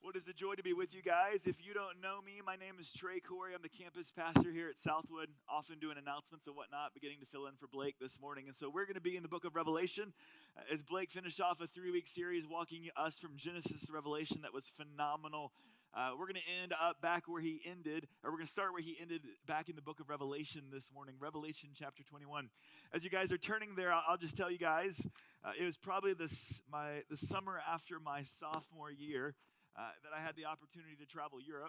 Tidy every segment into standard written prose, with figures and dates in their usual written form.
What is a joy to be with you guys. If you don't know me, my name is Trey Corry. I'm the campus pastor here at Southwood, often doing announcements and whatnot, beginning to fill in for Blake this morning. And so we're going to be in the book of Revelation as Blake finished off a 3-week series walking us from Genesis to Revelation that was phenomenal. We're going to end up back where he ended, or we're going to start where he ended back in the book of Revelation this morning, Revelation chapter 21. As you guys are turning there, I'll just tell you guys, it was probably the summer after my sophomore year that I had the opportunity to travel Europe.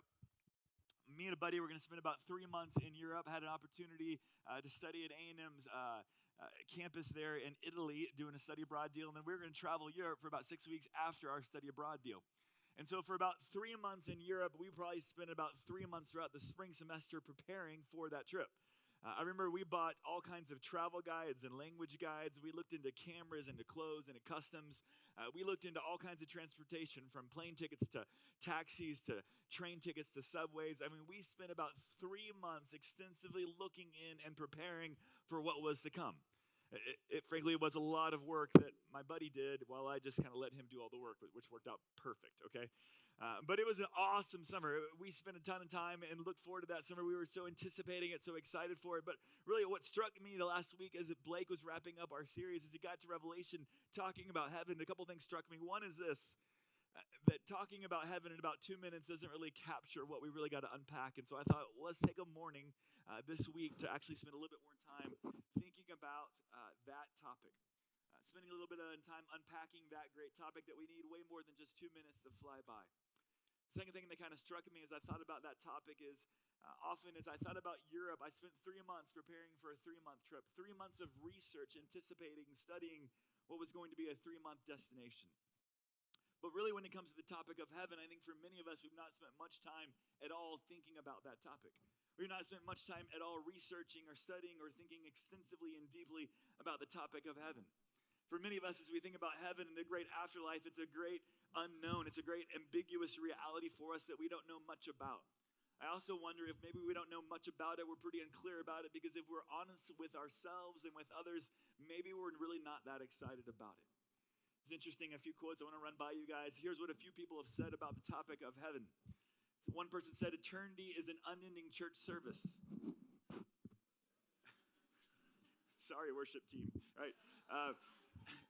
Me and a buddy were going to spend about 3 months in Europe, had an opportunity to study at A&M's campus there in Italy, doing a study abroad deal, and then we were going to travel Europe for about 6 weeks after our study abroad deal. And so for about 3 months in Europe, we probably spent about 3 months throughout the spring semester preparing for that trip. I remember we bought all kinds of travel guides and language guides. We looked into cameras, into clothes, into customs. We looked into all kinds of transportation, from plane tickets to taxis to train tickets to subways. I mean, we spent about 3 months extensively looking in and preparing for what was to come. It frankly was a lot of work that my buddy did while I just kind of let him do all the work, which worked out perfect, okay? But it was an awesome summer. We spent a ton of time and looked forward to that summer. We were so anticipating it, so excited for it. But really what struck me the last week as Blake was wrapping up our series, as he got to Revelation talking about heaven, a couple things struck me. One is this, that talking about heaven in about 2 minutes doesn't really capture what we really got to unpack. And so I thought, well, let's take a morning this week to actually spend a little bit more time thinking about that topic. Spending a little bit of time unpacking that great topic that we need way more than just 2 minutes to fly by. Second thing that kind of struck me as I thought about that topic is often as I thought about Europe, I spent 3 months preparing for a 3-month trip, 3 months of research, anticipating, studying what was going to be a 3-month destination. But really when it comes to the topic of heaven, I think for many of us, we've not spent much time at all thinking about that topic. We've not spent much time at all researching or studying or thinking extensively and deeply about the topic of heaven. For many of us, as we think about heaven and the great afterlife, it's a great unknown. It's a great ambiguous reality for us that we don't know much about. I also wonder if maybe we don't know much about it, we're pretty unclear about it, because if we're honest with ourselves and with others, maybe we're really not that excited about it. It's interesting, a few quotes I want to run by you guys. Here's what a few people have said about the topic of heaven. One person said, eternity is an unending church service. Sorry, worship team. Right?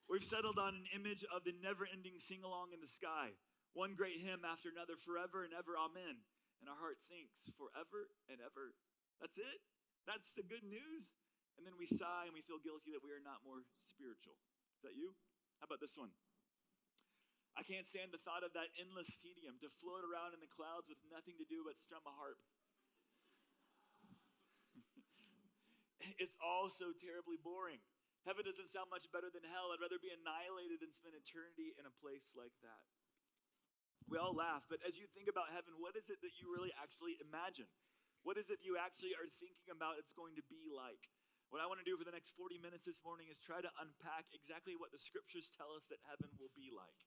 We've settled on an image of the never-ending sing-along in the sky. One great hymn after another, forever and ever, amen. And our heart sinks, forever and ever. That's it? That's the good news? And then we sigh and we feel guilty that we are not more spiritual. Is that you? How about this one? I can't stand the thought of that endless tedium, to float around in the clouds with nothing to do but strum a harp. It's all so terribly boring. Heaven doesn't sound much better than hell. I'd rather be annihilated than spend eternity in a place like that. We all laugh, but as you think about heaven, what is it that you really actually imagine? What is it you actually are thinking about it's going to be like? What I want to do for the next 40 minutes this morning is try to unpack exactly what the scriptures tell us that heaven will be like.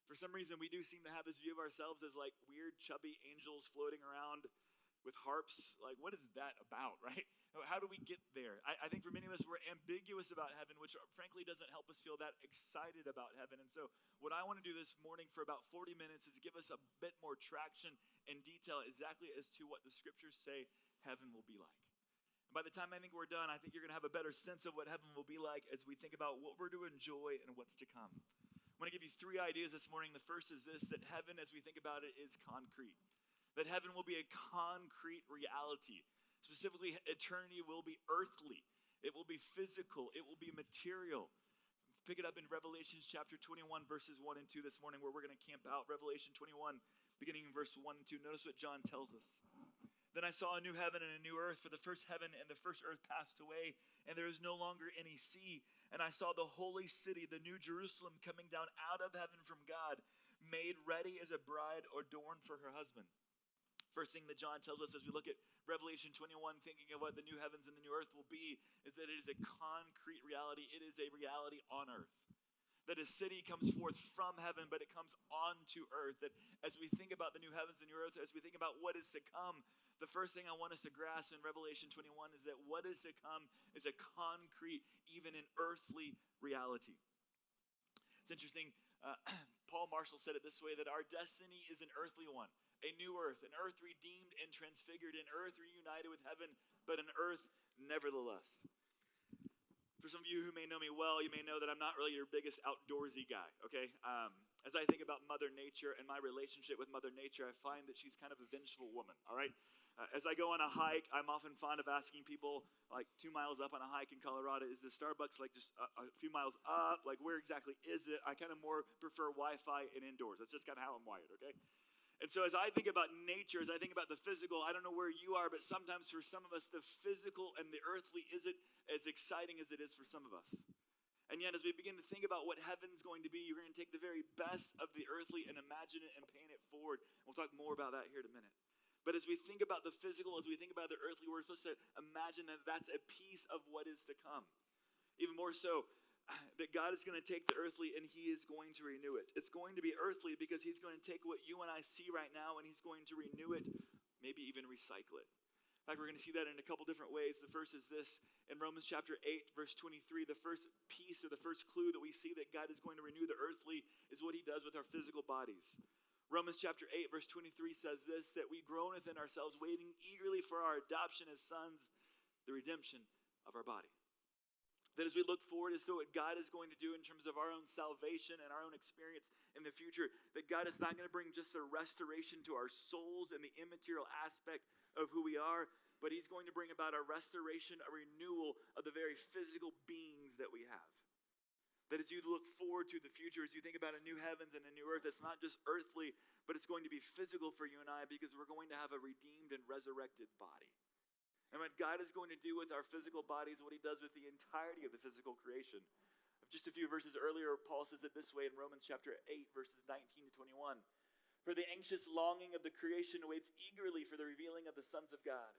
For some reason, we do seem to have this view of ourselves as like weird, chubby angels floating around with harps. Like, what is that about, right? How do we get there? I think for many of us, we're ambiguous about heaven, which frankly doesn't help us feel that excited about heaven. And so what I want to do this morning for about 40 minutes is give us a bit more traction and detail exactly as to what the scriptures say heaven will be like. And by the time I think we're done, I think you're going to have a better sense of what heaven will be like as we think about what we're to enjoy and what's to come. I'm going to give you 3 ideas this morning. The first is this, that heaven, as we think about it, is concrete. That heaven will be a concrete reality. Specifically, eternity will be earthly. It will be physical. It will be material. Pick it up in Revelation chapter 21, verses 1 and 2 this morning, where we're going to camp out. Revelation 21, beginning in verse 1 and 2. Notice what John tells us. Then I saw a new heaven and a new earth, for the first heaven and the first earth passed away, and there is no longer any sea. And I saw the holy city, the new Jerusalem, coming down out of heaven from God, made ready as a bride adorned for her husband. First thing that John tells us as we look at Revelation 21, thinking of what the new heavens and the new earth will be, is that it is a concrete reality. It is a reality on earth. That a city comes forth from heaven, but it comes onto earth. That as we think about the new heavens and new earth, as we think about what is to come, the first thing I want us to grasp in Revelation 21 is that what is to come is a concrete, even an earthly reality. It's interesting. Paul Marshall said it this way, that our destiny is an earthly one, a new earth, an earth redeemed and transfigured, an earth reunited with heaven, but an earth nevertheless. For some of you who may know me well, you may know that I'm not really your biggest outdoorsy guy, okay? As I think about Mother Nature and my relationship with Mother Nature, I find that she's kind of a vengeful woman, all right? As I go on a hike, I'm often fond of asking people, like 2 miles up on a hike in Colorado, is the Starbucks like just a few miles up? Like where exactly is it? I kind of more prefer Wi-Fi and indoors. That's just kind of how I'm wired, okay? And so as I think about nature, as I think about the physical, I don't know where you are, but sometimes for some of us, the physical and the earthly isn't as exciting as it is for some of us. And yet as we begin to think about what heaven's going to be, you're going to take the very best of the earthly and imagine it and paint it forward. We'll talk more about that here in a minute. But as we think about the physical, as we think about the earthly, we're supposed to imagine that that's a piece of what is to come. Even more so, that God is going to take the earthly and he is going to renew it. It's going to be earthly because he's going to take what you and I see right now and he's going to renew it, maybe even recycle it. In fact, we're going to see that in a couple different ways. The first is this, in Romans chapter 8, verse 23, the first piece or the first clue that we see that God is going to renew the earthly is what he does with our physical bodies. Romans chapter 8, verse 23 says this, that we groan within ourselves, waiting eagerly for our adoption as sons, the redemption of our body. That as we look forward as to what God is going to do in terms of our own salvation and our own experience in the future, that God is not going to bring just a restoration to our souls and the immaterial aspect of who we are, but he's going to bring about a restoration, a renewal of the very physical beings that we have. That as you look forward to the future, as you think about a new heavens and a new earth, it's not just earthly, but it's going to be physical for you and I because we're going to have a redeemed and resurrected body. And what God is going to do with our physical bodies, what he does with the entirety of the physical creation. Just a few verses earlier, Paul says it this way in Romans chapter 8, verses 19 to 21. For the anxious longing of the creation waits eagerly for the revealing of the sons of God.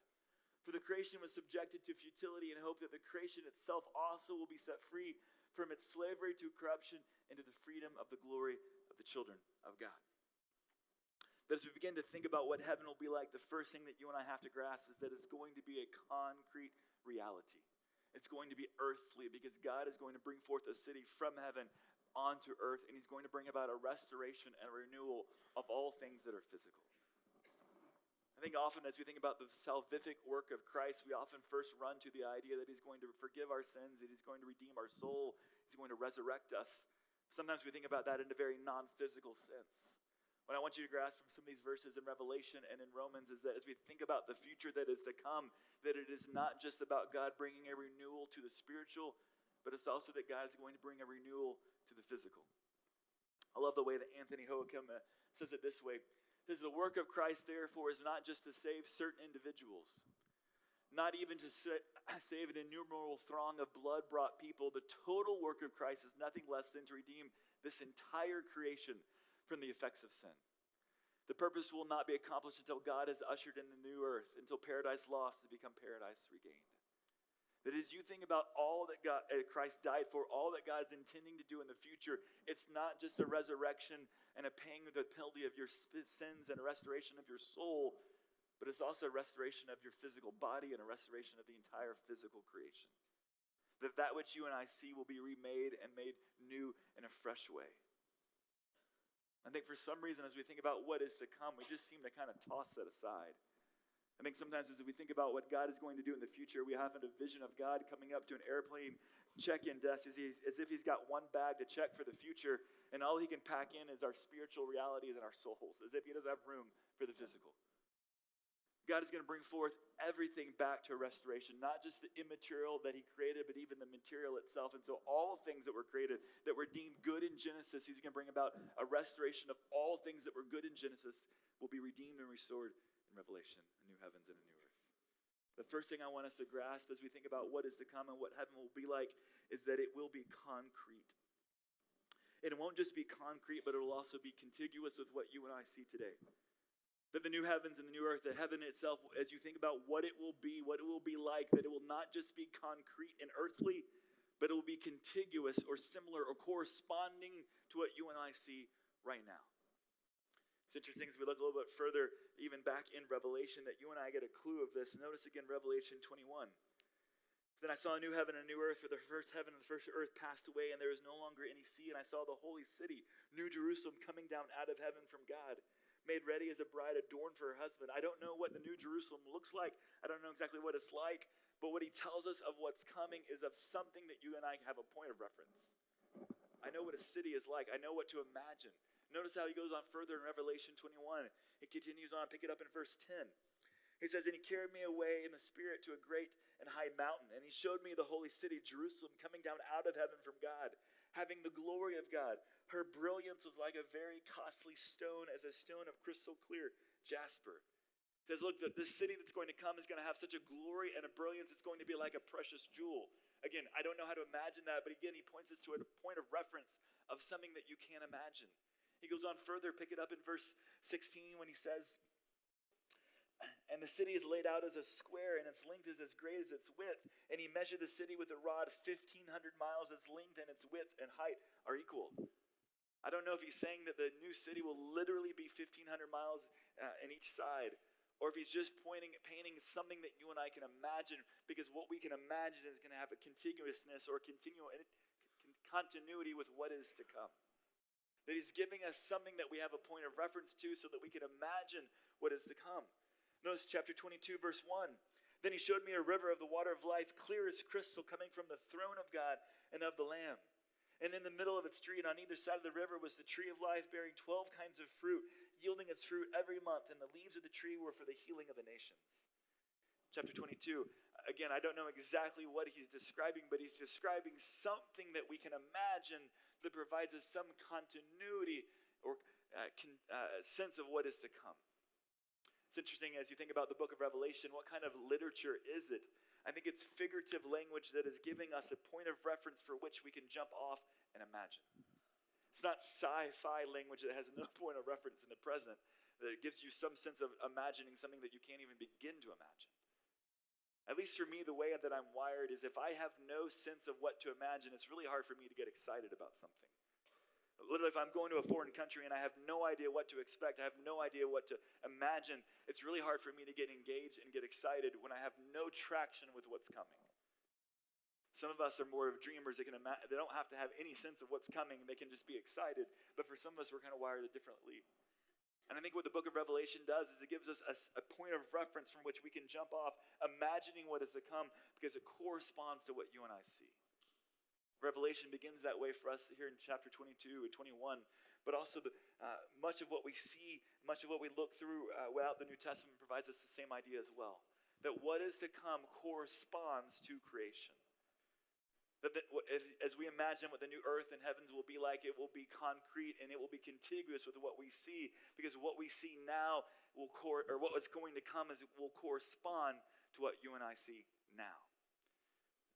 For the creation was subjected to futility in hope that the creation itself also will be set free from its slavery to corruption into the freedom of the glory of the children of God. That as we begin to think about what heaven will be like, the first thing that you and I have to grasp is that it's going to be a concrete reality. It's going to be earthly because God is going to bring forth a city from heaven onto earth, and he's going to bring about a restoration and a renewal of all things that are physical. I think often as we think about the salvific work of Christ, we often first run to the idea that he's going to forgive our sins, that he's going to redeem our soul, he's going to resurrect us. Sometimes we think about that in a very non-physical sense. What I want you to grasp from some of these verses in Revelation and in Romans is that as we think about the future that is to come, that it is not just about God bringing a renewal to the spiritual, but it's also that God is going to bring a renewal to the physical. I love the way that Anthony Hoekema says it this way. He says, the work of Christ, therefore, is not just to save certain individuals, not even to save an innumerable throng of blood-brought people. The total work of Christ is nothing less than to redeem this entire creation from the effects of sin. The purpose will not be accomplished until God has ushered in the new earth, until paradise lost has become paradise regained. That as you think about all that Christ died for, all that God is intending to do in the future, it's not just a resurrection and a paying of the penalty of your sins and a restoration of your soul, but it's also a restoration of your physical body and a restoration of the entire physical creation. That which you and I see will be remade and made new in a fresh way. I think for some reason, as we think about what is to come, we just seem to kind of toss that aside. I think sometimes as we think about what God is going to do in the future, we have a vision of God coming up to an airplane check-in desk as if he's got one bag to check for the future, and all he can pack in is our spiritual realities and our souls, as if he doesn't have room for the physical. God is going to bring forth everything back to a restoration, not just the immaterial that he created, but even the material itself. And so all things that were created, that were deemed good in Genesis, he's going to bring about a restoration of all things that were good in Genesis will be redeemed and restored in Revelation, a new heavens and a new earth. The first thing I want us to grasp as we think about what is to come and what heaven will be like is that it will be concrete. And it won't just be concrete, but it will also be contiguous with what you and I see today. That the new heavens and the new earth, the heaven itself, as you think about what it will be like, that it will not just be concrete and earthly, but it will be contiguous or similar or corresponding to what you and I see right now. It's interesting as we look a little bit further, even back in Revelation, that you and I get a clue of this. Notice again Revelation 21. Then I saw a new heaven and a new earth, for the first heaven and the first earth passed away, and there is no longer any sea. And I saw the holy city, New Jerusalem, coming down out of heaven from God, made ready as a bride adorned for her husband. I don't know what the New Jerusalem looks like. I don't know exactly what it's like. But what he tells us of what's coming is of something that you and I have a point of reference. I know what a city is like. I know what to imagine. Notice how he goes on further in Revelation 21. He continues on, pick it up in verse 10. He says, and he carried me away in the spirit to a great and high mountain, and he showed me the holy city, Jerusalem, coming down out of heaven from God, having the glory of God. Her brilliance was like a very costly stone, as a stone of crystal clear jasper. He says, look, this city that's going to come is going to have such a glory and a brilliance, it's going to be like a precious jewel. Again, I don't know how to imagine that, but again, he points us to a point of reference of something that you can't imagine. He goes on further, pick it up in verse 16 when he says, and the city is laid out as a square, and its length is as great as its width. And he measured the city with a rod, 1,500 miles. Its length and its width and height are equal. I don't know if he's saying that the new city will literally be 1,500 miles in each side, or if he's just painting something that you and I can imagine, because what we can imagine is going to have a contiguousness or continuity with what is to come. That he's giving us something that we have a point of reference to so that we can imagine what is to come. Notice chapter 22, verse 1. Then he showed me a river of the water of life, clear as crystal, coming from the throne of God and of the Lamb. And in the middle of its street, on either side of the river, was the tree of life, bearing 12 kinds of fruit, yielding its fruit every month. And the leaves of the tree were for the healing of the nations. Chapter 22. Again, I don't know exactly what he's describing, but he's describing something that we can imagine that provides us some continuity or sense of what is to come. It's interesting as you think about the book of Revelation, what kind of literature is it? I think it's figurative language that is giving us a point of reference for which we can jump off and imagine. It's not sci-fi language that has no point of reference in the present, that it gives you some sense of imagining something that you can't even begin to imagine. At least for me, the way that I'm wired is if I have no sense of what to imagine, it's really hard for me to get excited about something. Literally, if I'm going to a foreign country and I have no idea what to expect, I have no idea what to imagine, it's really hard for me to get engaged and get excited when I have no traction with what's coming. Some of us are more of dreamers. They don't have to have any sense of what's coming. They can just be excited. But for some of us, we're kind of wired differently. And I think what the book of Revelation does is it gives us a point of reference from which we can jump off, imagining what is to come, because it corresponds to what you and I see. Revelation begins that way for us here in chapter 22 and 21, but also much of what we see, much of what we look through without the New Testament provides us the same idea as well, that what is to come corresponds to creation. That as we imagine what the new earth and heavens will be like, it will be concrete and it will be contiguous with what we see, because what we see now what is going to come will correspond to what you and I see now.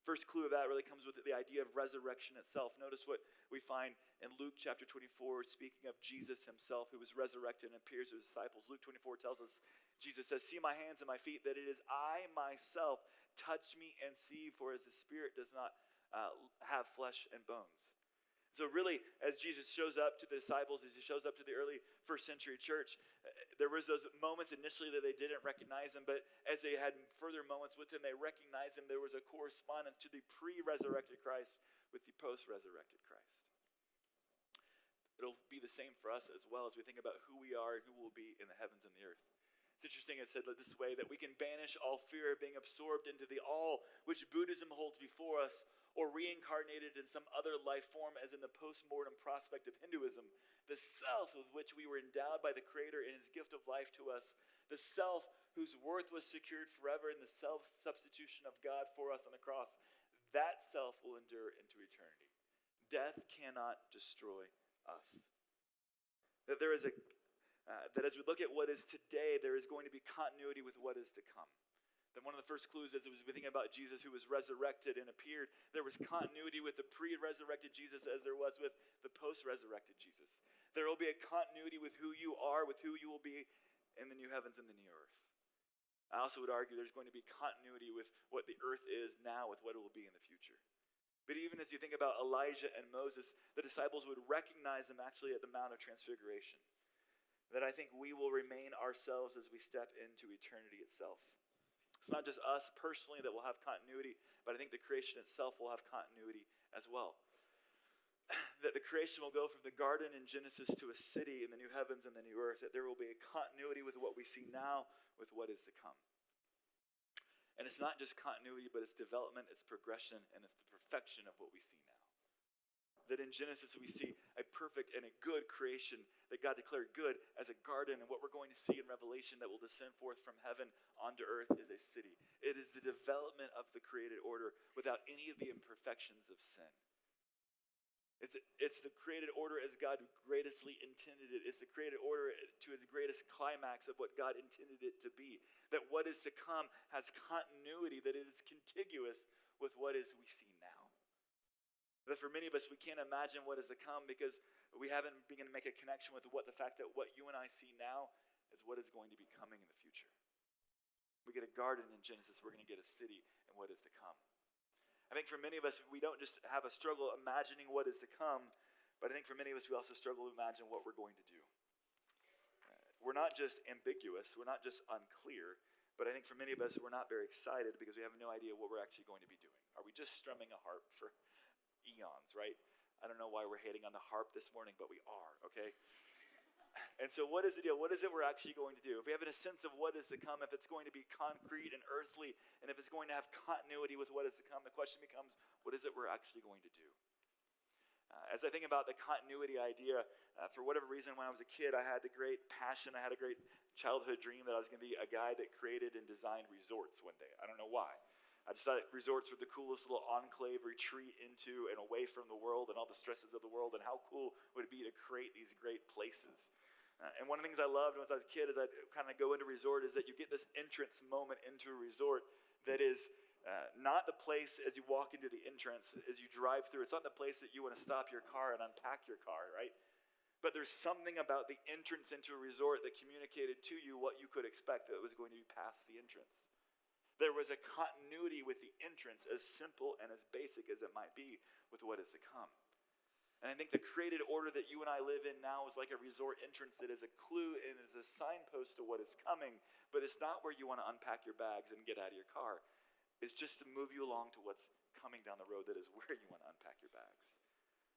First clue of that really comes with the idea of resurrection itself. Notice what we find in Luke chapter 24, speaking of Jesus himself, who was resurrected and appears to his disciples. Luke 24 tells us, Jesus says, see my hands and my feet, that it is I myself. Touch me and see, for as the Spirit does not have flesh and bones. So really, as Jesus shows up to the disciples, as he shows up to the early first century church, there was those moments initially that they didn't recognize him, but as they had further moments with him, they recognized him. There was a correspondence to the pre-resurrected Christ with the post-resurrected Christ. It'll be the same for us as well as we think about who we are and who we'll be in the heavens and the earth. It's interesting, it's said this way, that we can banish all fear of being absorbed into the all which Buddhism holds before us, or reincarnated in some other life form, as in the post-mortem prospect of Hinduism. The self with which we were endowed by the Creator in his gift of life to us. The self whose worth was secured forever in the self-substitution of God for us on the cross. That self will endure into eternity. Death cannot destroy us. That there is that as we look at what is today, there is going to be continuity with what is to come. Then one of the first clues as we think about Jesus who was resurrected and appeared, there was continuity with the pre-resurrected Jesus as there was with the post-resurrected Jesus. There will be a continuity with who you are, with who you will be in the new heavens and the new earth. I also would argue there's going to be continuity with what the earth is now with what it will be in the future. But even as you think about Elijah and Moses, the disciples would recognize them actually at the Mount of Transfiguration. That I think we will remain ourselves as we step into eternity itself. It's not just us personally that will have continuity, but I think the creation itself will have continuity as well. That the creation will go from the garden in Genesis to a city in the new heavens and the new earth, that there will be a continuity with what we see now with what is to come. And it's not just continuity, but it's development, it's progression, and it's the perfection of what we see now. That in Genesis we see a perfect and a good creation that God declared good as a garden, and what we're going to see in Revelation that will descend forth from heaven onto earth is a city. It is the development of the created order without any of the imperfections of sin. It's the created order as God greatestly intended it. It's the created order to its greatest climax of what God intended it to be. That what is to come has continuity, that it is contiguous with what is we see now. That for many of us, we can't imagine what is to come because we haven't begun to make a connection with the fact that what you and I see now is what is going to be coming in the future. We get a garden in Genesis, we're going to get a city and what is to come. I think for many of us, we don't just have a struggle imagining what is to come, but I think for many of us, we also struggle to imagine what we're going to do. We're not just ambiguous, we're not just unclear, but I think for many of us, we're not very excited because we have no idea what we're actually going to be doing. Are we just strumming a harp for eons, right? I don't know why we're hating on the harp this morning, but we are, okay? And so what is the deal? What is it we're actually going to do? If we have a sense of what is to come, if it's going to be concrete and earthly, and if it's going to have continuity with what is to come, the question becomes, what is it we're actually going to do? As I think about the continuity idea, for whatever reason, when I was a kid, I had the great passion, I had a great childhood dream that I was going to be a guy that created and designed resorts one day. I don't know why. I just thought resorts were the coolest little enclave retreat into and away from the world and all the stresses of the world, and how cool would it be to create these great places. And one of the things I loved when I was a kid as I kind of go into resort is that you get this entrance moment into a resort that is not the place as you walk into the entrance, as you drive through. It's not the place that you want to stop your car and unpack your car, right? But there's something about the entrance into a resort that communicated to you what you could expect that was going to be past the entrance. There was a continuity with the entrance, as simple and as basic as it might be, with what is to come. And I think the created order that you and I live in now is like a resort entrance that is a clue and is a signpost to what is coming, but it's not where you want to unpack your bags and get out of your car. It's just to move you along to what's coming down the road that is where you want to unpack your bags.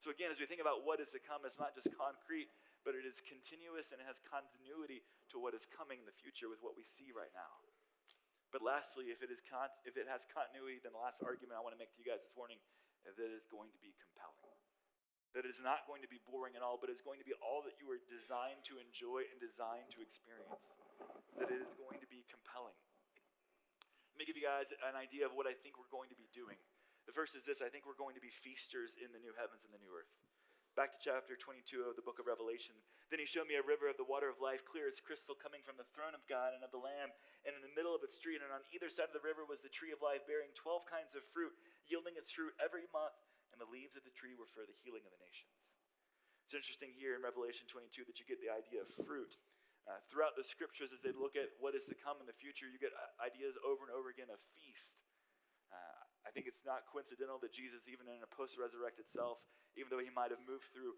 So again, as we think about what is to come, it's not just concrete, but it is continuous and it has continuity to what is coming in the future with what we see right now. But lastly, if it has continuity, then the last argument I want to make to you guys this morning is that it is going to be compelling. That it is not going to be boring at all, but it's going to be all that you are designed to enjoy and designed to experience. That it is going to be compelling. Let me give you guys an idea of what I think we're going to be doing. The first is this: I think we're going to be feasters in the new heavens and the new earth. Back to chapter 22 of the book of Revelation. Then he showed me a river of the water of life, clear as crystal, coming from the throne of God and of the Lamb. And in the middle of its street and on either side of the river was the tree of life, bearing 12 kinds of fruit, yielding its fruit every month. And the leaves of the tree were for the healing of the nations. It's interesting here in Revelation 22 that you get the idea of fruit. Throughout the scriptures, as they look at what is to come in the future, you get ideas over and over again of feast. I think it's not coincidental that Jesus, even in a post-resurrected self, even though he might have moved through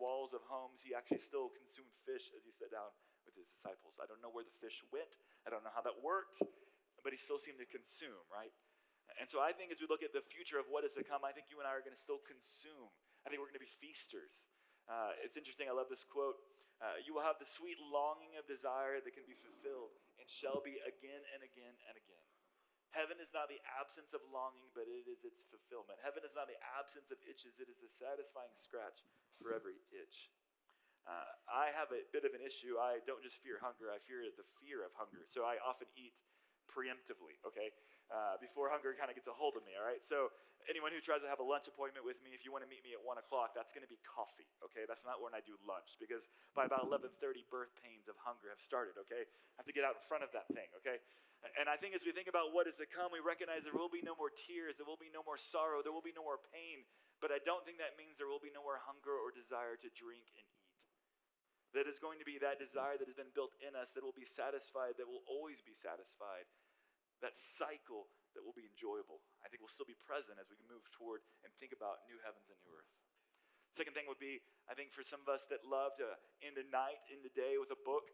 walls of homes, he actually still consumed fish as he sat down with his disciples. I don't know where the fish went. I don't know how that worked, but he still seemed to consume, right? And so I think as we look at the future of what is to come, I think you and I are going to still consume. I think we're going to be feasters. It's interesting. I love this quote. You will have the sweet longing of desire that can be fulfilled and shall be again and again and again. Heaven is not the absence of longing, but it is its fulfillment. Heaven is not the absence of itches. It is the satisfying scratch for every itch. I have a bit of an issue. I don't just fear hunger. I fear the fear of hunger. So I often eat preemptively, okay, before hunger kind of gets a hold of me, all right? So anyone who tries to have a lunch appointment with me, if you want to meet me at 1 o'clock, that's going to be coffee, okay? That's not when I do lunch, because by about 11:30, birth pains of hunger have started, okay? I have to get out in front of that thing, okay? And I think as we think about what is to come, we recognize there will be no more tears, there will be no more sorrow, there will be no more pain, but I don't think that means there will be no more hunger or desire to drink and eat. That is going to be that desire that has been built in us that will be satisfied, that will always be satisfied. That cycle that will be enjoyable. I think will still be present as we move toward and think about new heavens and new earth. Second thing would be, I think for some of us that love to end the night, end the day with a book,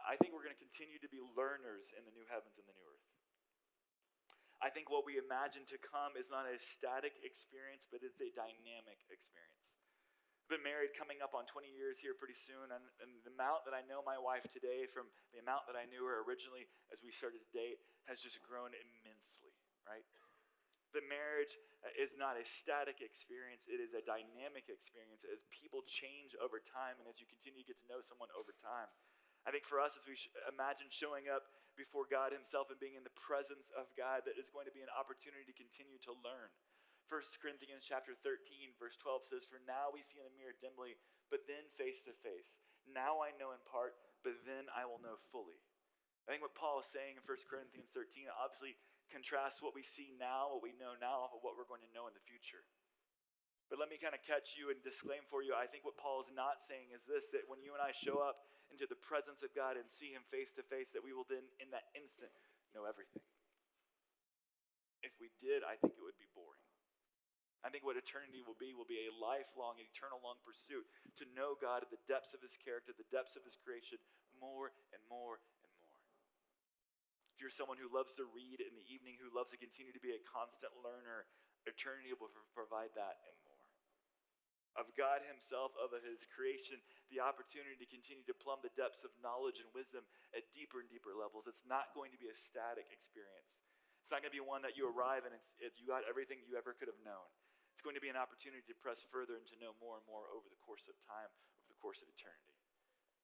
I think we're going to continue to be learners in the new heavens and the new earth. I think what we imagine to come is not a static experience, but it's a dynamic experience. I've been married coming up on 20 years here pretty soon, and the amount that I know my wife today from the amount that I knew her originally as we started to date has just grown immensely, right? The marriage is not a static experience, it is a dynamic experience as people change over time and as you continue to get to know someone over time. I think for us, as we imagine showing up before God himself and being in the presence of God, that is going to be an opportunity to continue to learn. 1 Corinthians chapter 13, verse 12 says, "For now we see in a mirror dimly, but then face to face. Now I know in part, but then I will know fully." I think what Paul is saying in 1 Corinthians 13 obviously contrasts what we see now, what we know now, with what we're going to know in the future. But let me kind of catch you and disclaim for you, I think what Paul is not saying is this, that when you and I show up into the presence of God and see him face to face, that we will then, in that instant, know everything. If we did, I think it would be boring. I think what eternity will be a lifelong, eternal long pursuit to know God at the depths of his character, the depths of his creation, more and more and more. If you're someone who loves to read in the evening, who loves to continue to be a constant learner, eternity will provide that and more. Of God himself, of his creation, the opportunity to continue to plumb the depths of knowledge and wisdom at deeper and deeper levels. It's not going to be a static experience. It's not going to be one that you arrive and it's you got everything you ever could have known. It's going to be an opportunity to press further and to know more and more over the course of time, over the course of eternity.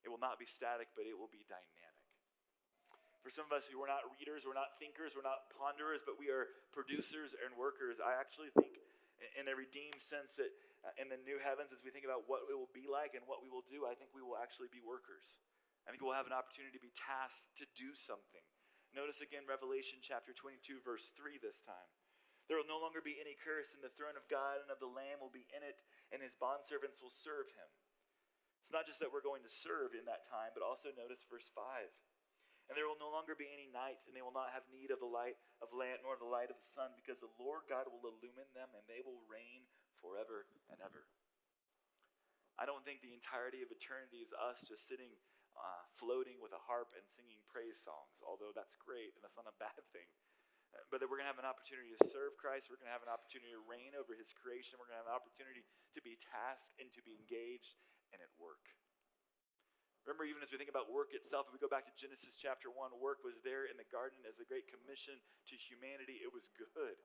It will not be static, but it will be dynamic. For some of us, we're not readers, we're not thinkers, we're not ponderers, but we are producers and workers. I actually think in a redeemed sense that in the new heavens, as we think about what it will be like and what we will do, I think we will actually be workers. I think we'll have an opportunity to be tasked to do something. Notice again Revelation chapter 22, verse 3 this time. There will no longer be any curse, and the throne of God and of the Lamb will be in it, and his bondservants will serve him. It's not just that we're going to serve in that time, but also notice verse 5. And there will no longer be any night, and they will not have need of the light of lamp nor the light of the sun, because the Lord God will illumine them, and they will reign forever and ever. I don't think the entirety of eternity is us just sitting, floating with a harp and singing praise songs, although that's great, and that's not a bad thing. But that we're going to have an opportunity to serve Christ, we're going to have an opportunity to reign over his creation, we're going to have an opportunity to be tasked and to be engaged and at work. Remember, even as we think about work itself, if we go back to Genesis chapter 1, work was there in the garden as the great commission to humanity. It was good.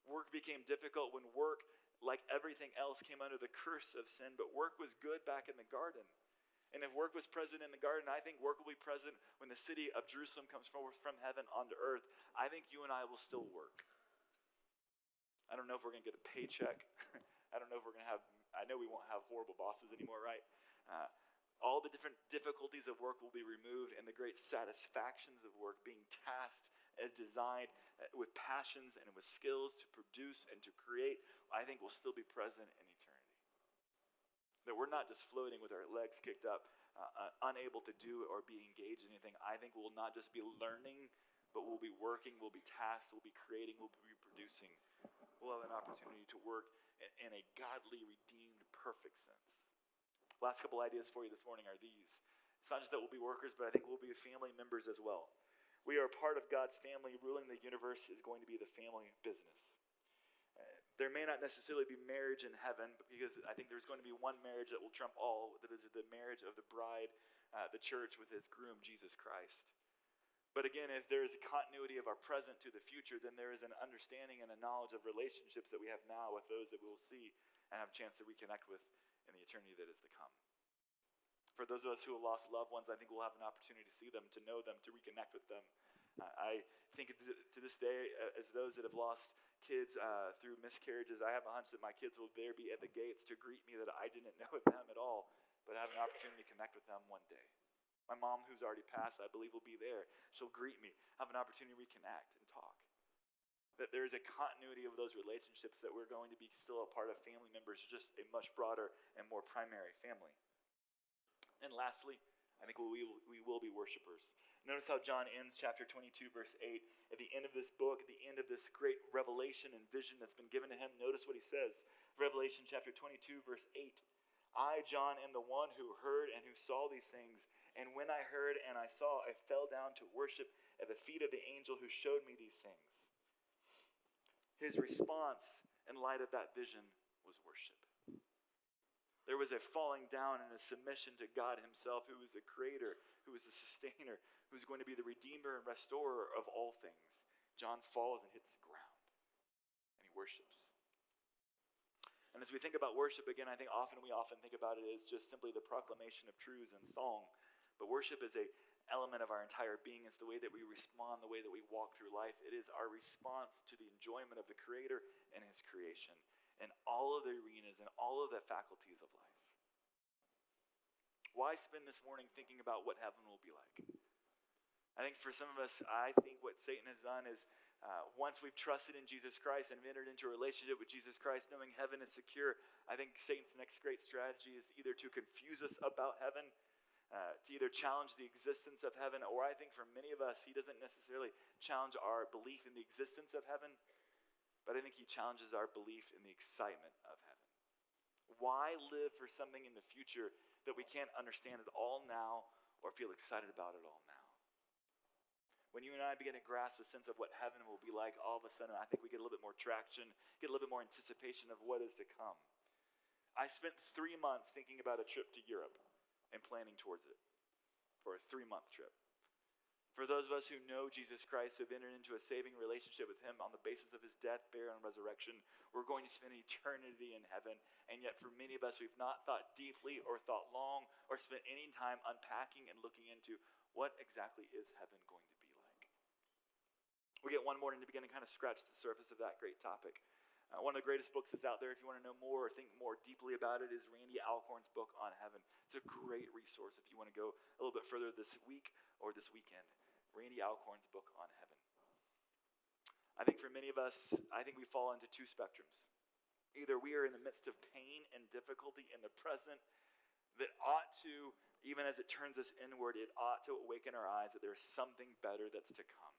Work became difficult when work, like everything else, came under the curse of sin, but work was good back in the garden. And if work was present in the garden, I think work will be present when the city of Jerusalem comes forth from heaven onto earth. I think you and I will still work. I don't know if we're going to get a paycheck. I don't know if we're going to have, I know we won't have horrible bosses anymore, right? All the different difficulties of work will be removed, and the great satisfactions of work, being tasked as designed with passions and with skills to produce and to create, I think will still be present in eternity. That we're not just floating with our legs kicked up, unable to do or be engaged in anything. I think we'll not just be learning, but we'll be working, we'll be tasked, we'll be creating, we'll be producing. We'll have an opportunity to work in a godly, redeemed, perfect sense. Last couple ideas for you this morning are these. It's not just that we'll be workers, but I think we'll be family members as well. We are part of God's family. Ruling the universe is going to be the family business. There may not necessarily be marriage in heaven, because I think there's going to be one marriage that will trump all. That is the marriage of the bride, the church, with his groom, Jesus Christ. But again, if there is a continuity of our present to the future, then there is an understanding and a knowledge of relationships that we have now with those that we will see and have a chance to reconnect with in the eternity that is to come. For those of us who have lost loved ones, I think we'll have an opportunity to see them, to know them, to reconnect with them. I think to this day, as those that have lost kids through miscarriages, I have a hunch that my kids will there be at the gates to greet me, that I didn't know them at all, but have an opportunity to connect with them one day. My mom, who's already passed, I believe will be there. She'll greet me, have an opportunity to reconnect and talk. That there is a continuity of those relationships, that we're going to be still a part of family members, just a much broader and more primary family. And lastly, I think we will be worshipers. Notice how John ends chapter 22, verse 8. At the end of this book, at the end of this great revelation and vision that's been given to him, notice what he says. Revelation chapter 22, verse 8. I, John, am the one who heard and who saw these things. And when I heard and I saw, I fell down to worship at the feet of the angel who showed me these things. his response in light of that vision was worship. There was a falling down and a submission to God himself, who is the creator, who is the sustainer, who is going to be the redeemer and restorer of all things. John falls and hits the ground, and he worships. And as we think about worship, again, I think we often think about it as just simply the proclamation of truths and song. But worship is an element of our entire being. It's the way that we respond, the way that we walk through life. It is our response to the enjoyment of the Creator and his creation in all of the arenas and all of the faculties of life. Why spend this morning thinking about what heaven will be like? I think for some of us, I think what Satan has done is once we've trusted in Jesus Christ and have entered into a relationship with Jesus Christ, knowing heaven is secure, I think Satan's next great strategy is either to confuse us about heaven, to either challenge the existence of heaven, or I think for many of us, he doesn't necessarily challenge our belief in the existence of heaven, but I think he challenges our belief in the excitement of heaven. Why live for something in the future that we can't understand at all now or feel excited about it all now? When you and I begin to grasp a sense of what heaven will be like, all of a sudden I think we get a little bit more traction, get a little bit more anticipation of what is to come. I spent 3 months thinking about a trip to Europe and planning towards it for a 3-month trip. For those of us who know Jesus Christ, who have entered into a saving relationship with him on the basis of his death, burial, and resurrection, we're going to spend eternity in heaven. And yet for many of us, we've not thought deeply or thought long or spent any time unpacking and looking into what exactly is heaven going to be like. We get one morning to begin to kind of scratch the surface of that great topic. One of the greatest books that's out there, if you want to know more or think more deeply about it, is Randy Alcorn's book on heaven. It's a great resource if you want to go a little bit further this week or this weekend. Randy Alcorn's book on heaven. I think for many of us, I think we fall into two spectrums. Either we are in the midst of pain and difficulty in the present that ought to, even as it turns us inward, it ought to awaken our eyes that there's something better that's to come.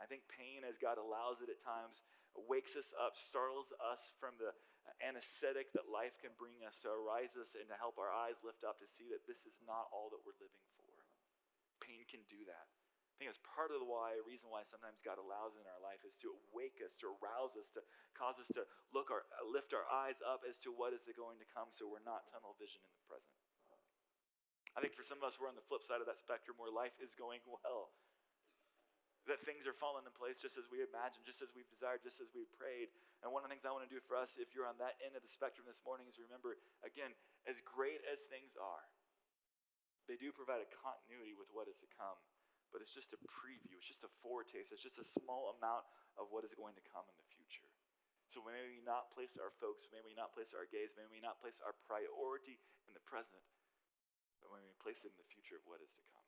I think pain, as God allows it at times, wakes us up, startles us from the anesthetic that life can bring us, to arise us and to help our eyes lift up to see that this is not all that we're living for. Pain can do that. I think it's part of the reason why sometimes God allows it in our life is to awake us, to arouse us, to cause us to lift our eyes up as to what is going to come, so we're not tunnel vision in the present. I think for some of us, we're on the flip side of that spectrum where life is going well. That things are falling in place just as we imagined, just as we've desired, just as we've prayed. And one of the things I want to do for us, if you're on that end of the spectrum this morning, is remember, again, as great as things are, they do provide a continuity with what is to come. But it's just a preview, it's just a foretaste, it's just a small amount of what is going to come in the future. So may we not place our focus, may we not place our gaze, may we not place our priority in the present, but may we place it in the future of what is to come.